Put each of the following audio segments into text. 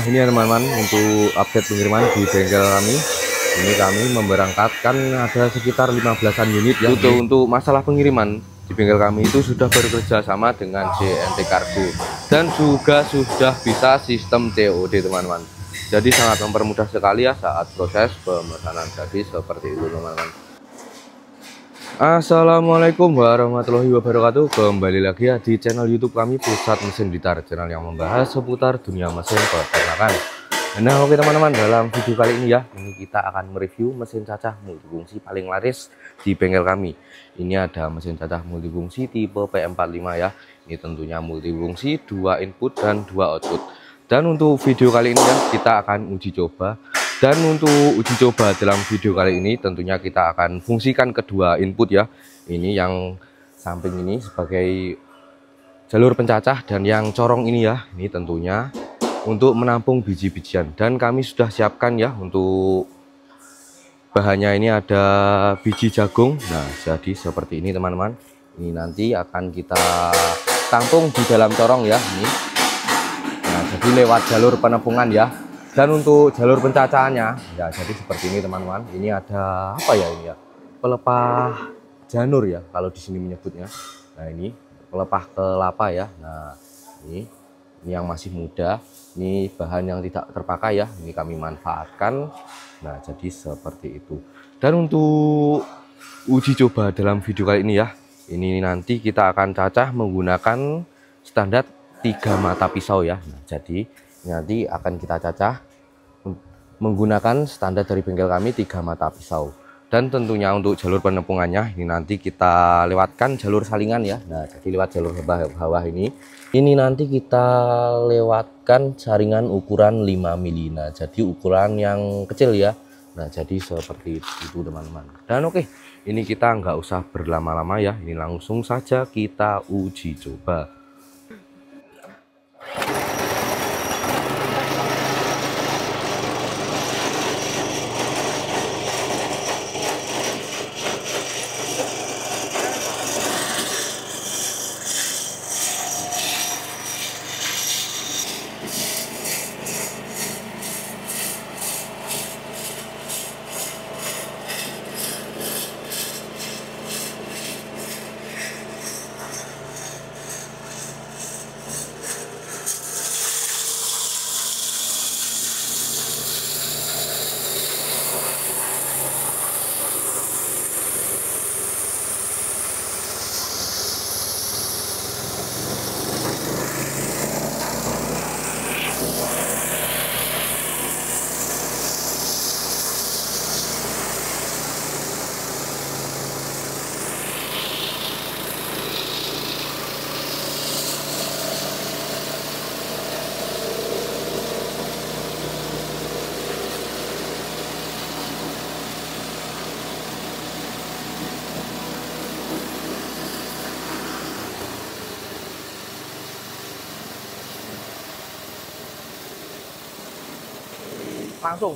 ini ya teman-teman, untuk update pengiriman di bengkel kami. Ini kami memberangkatkan ada sekitar 15-an unit ya. Untuk masalah pengiriman di bengkel kami itu sudah bekerja sama dengan JNT Cargo dan juga sudah bisa sistem COD teman-teman. Jadi sangat mempermudah sekali ya saat proses pemesanan. Jadi seperti itu teman-teman. Assalamualaikum warahmatullahi wabarakatuh. Kembali lagi ya di channel YouTube kami, Pusat Mesin Blitar, channel yang membahas seputar dunia mesin peternakan. Nah oke teman-teman, dalam video kali ini ya, ini kita akan mereview mesin cacah multifungsi paling laris di bengkel kami. Ini ada mesin cacah multifungsi tipe PM45 ya. Ini tentunya multifungsi 2 input dan 2 output. Dan untuk video kali ini ya, kita akan uji coba. Dan untuk uji coba dalam video kali ini tentunya kita akan fungsikan kedua input ya. Ini yang samping ini sebagai jalur pencacah, dan yang corong ini ya, ini tentunya untuk menampung biji-bijian. Dan kami sudah siapkan ya untuk bahannya, ini ada biji jagung. Nah jadi seperti ini teman-teman. Ini nanti akan kita tampung di dalam corong ya ini. Nah jadi lewat jalur penampungan ya. Dan untuk jalur pencacahannya ya jadi seperti ini teman-teman. Ini ada apa ya ini ya? Pelepah janur ya kalau di sini menyebutnya. Nah ini pelepah kelapa ya. Nah ini yang masih muda. Ini bahan yang tidak terpakai ya. Ini kami manfaatkan. Nah jadi seperti itu. Dan untuk uji coba dalam video kali ini ya, ini nanti kita akan cacah menggunakan standar 3 mata pisau ya. Nah, jadi nanti akan kita cacah menggunakan standar dari bengkel kami 3 mata pisau. Dan tentunya untuk jalur penampungannya ini nanti kita lewatkan jalur salingan ya. Nah jadi lewat jalur bawah ini nanti kita lewatkan saringan ukuran 5 mili. Nah jadi ukuran yang kecil ya. Nah jadi seperti itu teman-teman. Dan oke, ini kita nggak usah berlama-lama ya, ini langsung saja kita uji coba. Langsung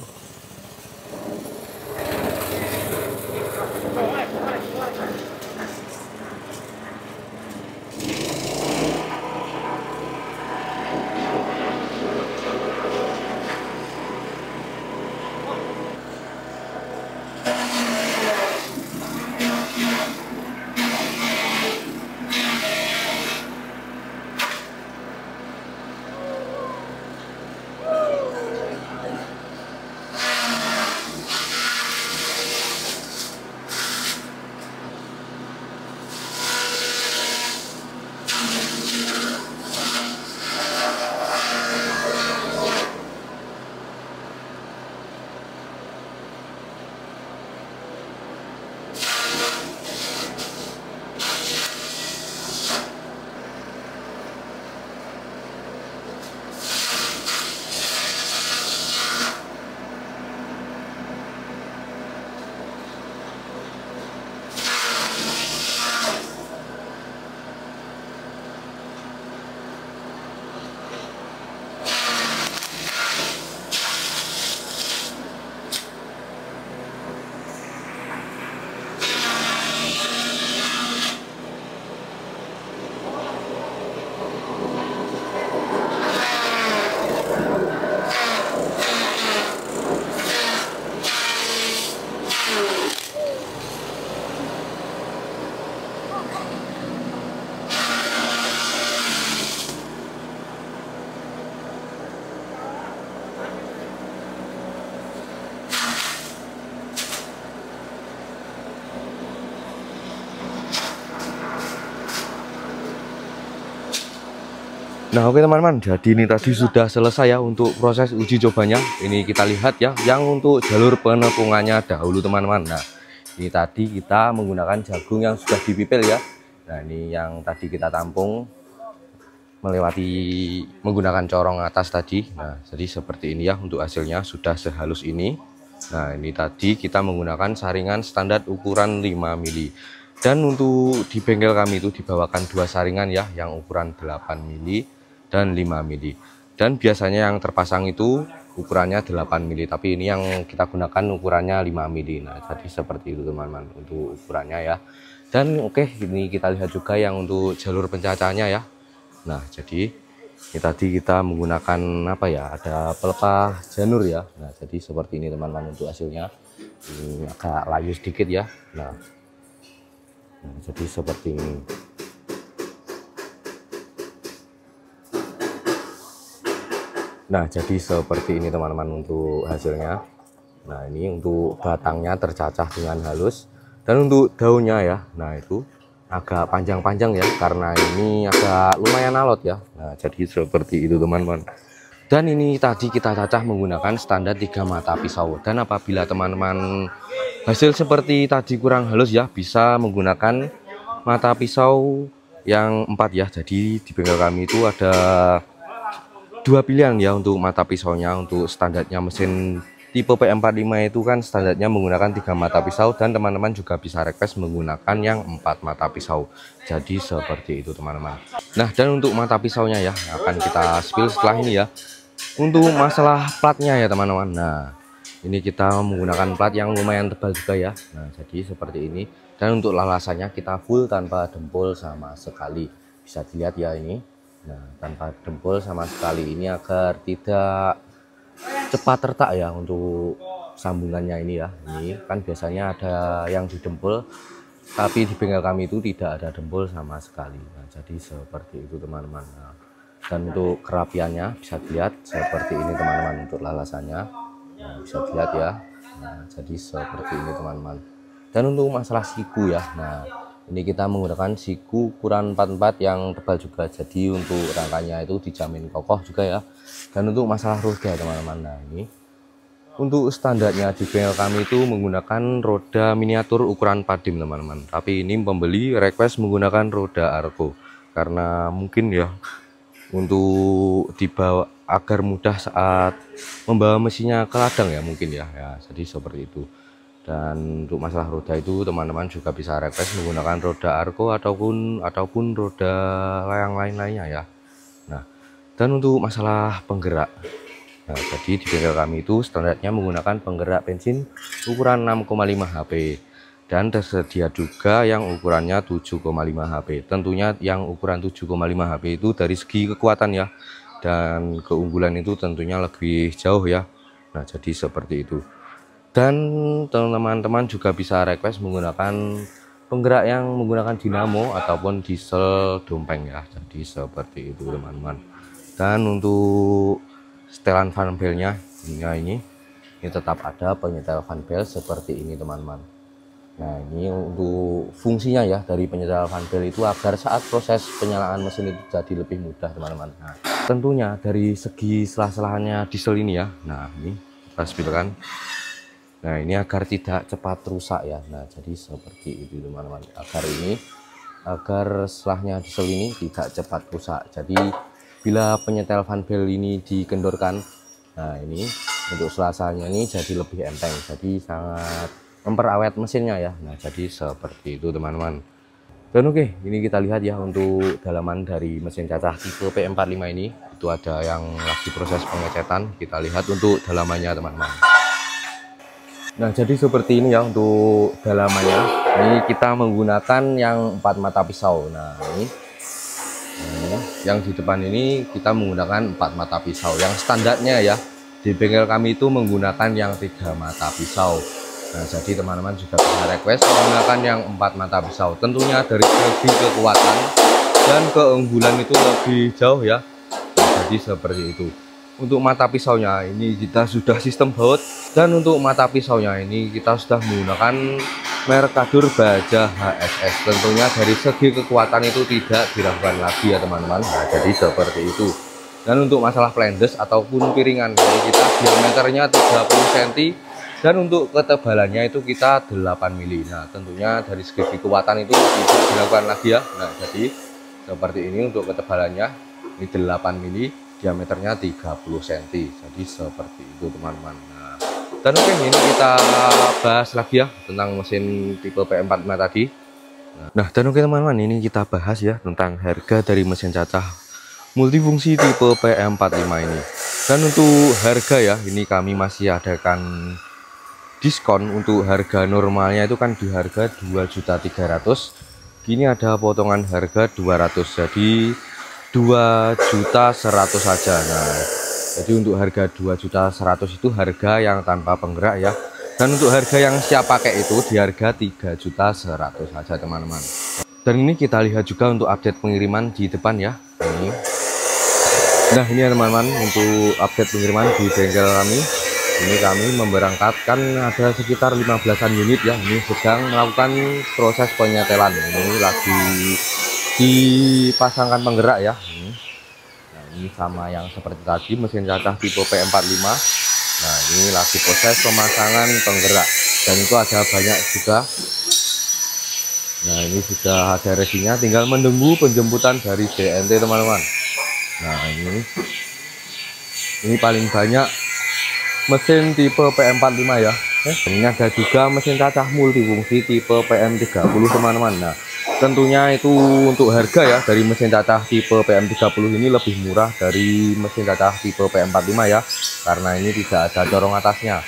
Nah oke teman-teman, jadi ini tadi sudah selesai ya untuk proses uji cobanya. Ini kita lihat ya, yang untuk jalur penepungannya dahulu teman-teman. Nah ini tadi kita menggunakan jagung yang sudah dipipil ya. Nah ini yang tadi kita tampung melewati menggunakan corong atas tadi. Nah jadi seperti ini ya untuk hasilnya, sudah sehalus ini. Nah ini tadi kita menggunakan saringan standar ukuran 5 mili. Dan untuk di bengkel kami itu dibawakan 2 saringan ya, yang ukuran 8 mili dan 5 mili. Dan biasanya yang terpasang itu ukurannya 8 mili, tapi ini yang kita gunakan ukurannya 5 mili. Nah jadi seperti itu teman-teman untuk ukurannya ya. Dan oke, ini kita lihat juga yang untuk jalur pencacahannya ya. Nah jadi ini tadi kita menggunakan apa ya, ada pelepah janur ya. Nah jadi seperti ini teman-teman untuk hasilnya. Ini agak layu sedikit ya. Nah jadi seperti ini. Nah jadi seperti ini teman-teman untuk hasilnya. Nah ini untuk batangnya tercacah dengan halus, dan untuk daunnya ya, nah itu agak panjang-panjang ya, karena ini agak lumayan alot ya. Nah jadi seperti itu teman-teman. Dan ini tadi kita cacah menggunakan standar 3 mata pisau. Dan apabila teman-teman hasil seperti tadi kurang halus ya, bisa menggunakan mata pisau yang 4 ya. Jadi di bengkel kami itu ada 2 pilihan ya untuk mata pisaunya. Untuk standarnya mesin tipe PM45 itu kan standarnya menggunakan 3 mata pisau, dan teman-teman juga bisa request menggunakan yang 4 mata pisau. Jadi seperti itu teman-teman. Nah dan untuk mata pisaunya ya akan kita spill setelah ini ya. Untuk masalah platnya ya teman-teman, nah ini kita menggunakan plat yang lumayan tebal juga ya. Nah jadi seperti ini. Dan untuk lalasannya kita full tanpa dempul sama sekali, bisa dilihat ya ini. Nah tanpa dempul sama sekali, ini agar tidak cepat retak ya untuk sambungannya ini ya. Ini kan biasanya ada yang didempul, tapi di bengkel kami itu tidak ada dempul sama sekali. Nah jadi seperti itu teman-teman. Nah, dan untuk kerapiannya bisa dilihat seperti ini teman-teman untuk lalasannya. Nah, bisa dilihat ya. Nah jadi seperti ini teman-teman. Dan untuk masalah siku ya, nah ini kita menggunakan siku ukuran 44 yang tebal juga, jadi untuk rangkanya itu dijamin kokoh juga ya. Dan untuk masalah roda teman-teman, nah ini untuk standarnya di bengkel kami itu menggunakan roda miniatur ukuran padim teman-teman, tapi ini pembeli request menggunakan roda Arco karena mungkin ya untuk dibawa agar mudah saat membawa mesinnya ke ladang ya mungkin ya, jadi seperti itu. Dan untuk masalah roda itu teman-teman juga bisa request menggunakan roda Arco ataupun roda yang lain-lainnya ya. Nah dan untuk masalah penggerak, nah jadi di bengkel kami itu standarnya menggunakan penggerak bensin ukuran 6,5 HP, dan tersedia juga yang ukurannya 7,5 HP. Tentunya yang ukuran 7,5 HP itu dari segi kekuatan ya, dan keunggulan itu tentunya lebih jauh ya. Nah jadi seperti itu. Dan teman-teman juga bisa request menggunakan penggerak yang menggunakan dinamo ataupun diesel dompeng ya. Jadi seperti itu teman-teman. Dan untuk setelan fan belnya ini tetap ada penyetel fan bel seperti ini teman-teman. Nah ini untuk fungsinya ya dari penyetel fan bel itu agar saat proses penyalaan mesin itu jadi lebih mudah teman-teman. Nah tentunya dari segi selah-selahannya diesel ini ya, nah ini kita spillkan. Nah ini agar tidak cepat rusak ya. Nah jadi seperti itu teman-teman, agar selahnya diesel ini tidak cepat rusak. Jadi bila penyetel fan bel ini dikendorkan, nah ini untuk selasanya ini jadi lebih enteng, jadi sangat memperawet mesinnya ya. Nah jadi seperti itu teman-teman. Dan oke, ini kita lihat ya untuk dalaman dari mesin cacah tipe PM45 ini, itu ada yang lagi proses pengecetan. Kita lihat untuk dalamannya teman-teman. Nah jadi seperti ini ya untuk dalamannya. Ini kita menggunakan yang 4 mata pisau. Nah ini yang di depan ini kita menggunakan 4 mata pisau. Yang standarnya ya di bengkel kami itu menggunakan yang 3 mata pisau. Nah jadi teman-teman juga bisa request menggunakan yang 4 mata pisau. Tentunya dari segi kekuatan dan keunggulan itu lebih jauh ya. Nah, jadi seperti itu. Untuk mata pisaunya ini kita sudah sistem baut, dan untuk mata pisaunya ini kita sudah menggunakan Mercadur Baja HSS. Tentunya dari segi kekuatan itu tidak diragukan lagi ya teman-teman. Nah, jadi seperti itu. Dan untuk masalah plendes ataupun piringan, ini kita diameternya 30 cm dan untuk ketebalannya itu kita 8 mili. Nah, tentunya dari segi kekuatan itu tidak dilakukan lagi ya. Nah, jadi seperti ini untuk ketebalannya, ini 8 mili, diameternya 30 cm. Jadi seperti itu teman-teman. Nah, dan oke, ini kita bahas lagi ya tentang mesin tipe PM45 tadi. Nah, dan oke teman-teman, ini kita bahas ya tentang harga dari mesin cacah multifungsi tipe PM45 ini. Dan untuk harga ya, ini kami masih adakan diskon. Untuk harga normalnya itu kan di harga 2.300.000. Kini ada potongan harga 200, jadi 2.100.000 saja. Nah, jadi untuk harga 2.100.000 itu harga yang tanpa penggerak ya. Dan untuk harga yang siap pakai itu di harga 3.100.000 saja teman-teman. Dan ini kita lihat juga untuk update pengiriman di depan ya. Nah, ini ya teman-teman, untuk update pengiriman di bengkel kami. Ini kami memberangkatkan ada sekitar 15-an unit ya. Ini sedang melakukan proses penyetelan. Ini lagi dipasangkan penggerak ya. Nah, ini sama yang seperti tadi, mesin cacah tipe PM45. Nah, ini lagi proses pemasangan penggerak. Dan itu ada banyak juga. Nah, ini sudah ada resinya, tinggal menunggu penjemputan dari JNT teman-teman. Nah, ini paling banyak mesin tipe PM45 ya. Ini ada juga mesin cacah multifungsi tipe PM30 teman-teman. Nah, tentunya itu untuk harga ya, dari mesin cacah tipe PM30 ini lebih murah dari mesin cacah tipe PM45 ya, karena ini tidak ada corong atasnya.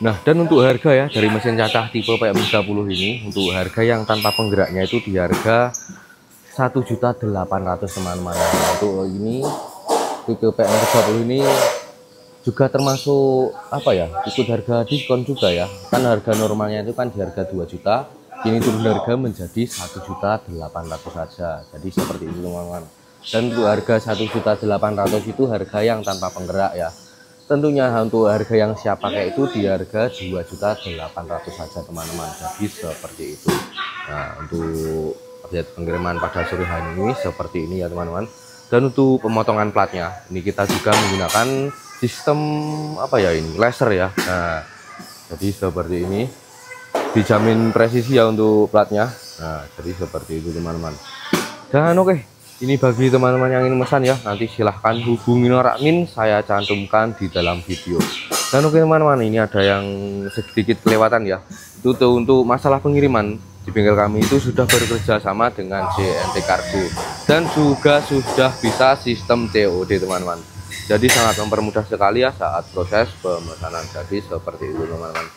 Nah, dan untuk harga ya dari mesin cacah tipe PM30 ini, untuk harga yang tanpa penggeraknya itu di harga 1.800.000 teman-teman. Nah, untuk ini tipe PM30 ini juga termasuk apa ya, ikut harga diskon juga ya, kan harga normalnya itu kan di harga 2 juta, ini turun harga menjadi 1.800.000 saja. Jadi seperti itu teman-teman. Dan untuk harga 1.800.000 itu harga yang tanpa penggerak ya. Tentunya untuk harga yang siap pakai itu di harga 2.800.000 saja teman-teman. Jadi seperti itu. Nah, untuk update pengiriman pada sore hari ini seperti ini ya teman-teman. Dan untuk pemotongan platnya, ini kita juga menggunakan sistem apa ya, ini laser ya. Nah, jadi seperti ini, dijamin presisi ya untuk platnya. Nah, jadi seperti itu teman-teman. Dan oke, ini bagi teman-teman yang ingin memesan ya, nanti silahkan hubungi nomor admin, saya cantumkan di dalam video. Dan oke teman-teman, ini ada yang sedikit kelewatan ya, itu untuk masalah pengiriman. Di bengkel kami itu sudah bekerja sama dengan JNT Cargo dan juga sudah bisa sistem COD teman-teman. Jadi sangat mempermudah sekali ya saat proses pemesanan. Jadi seperti itu teman-teman.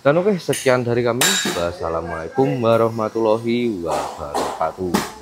Dan oke, sekian dari kami. Wassalamualaikum warahmatullahi wabarakatuh.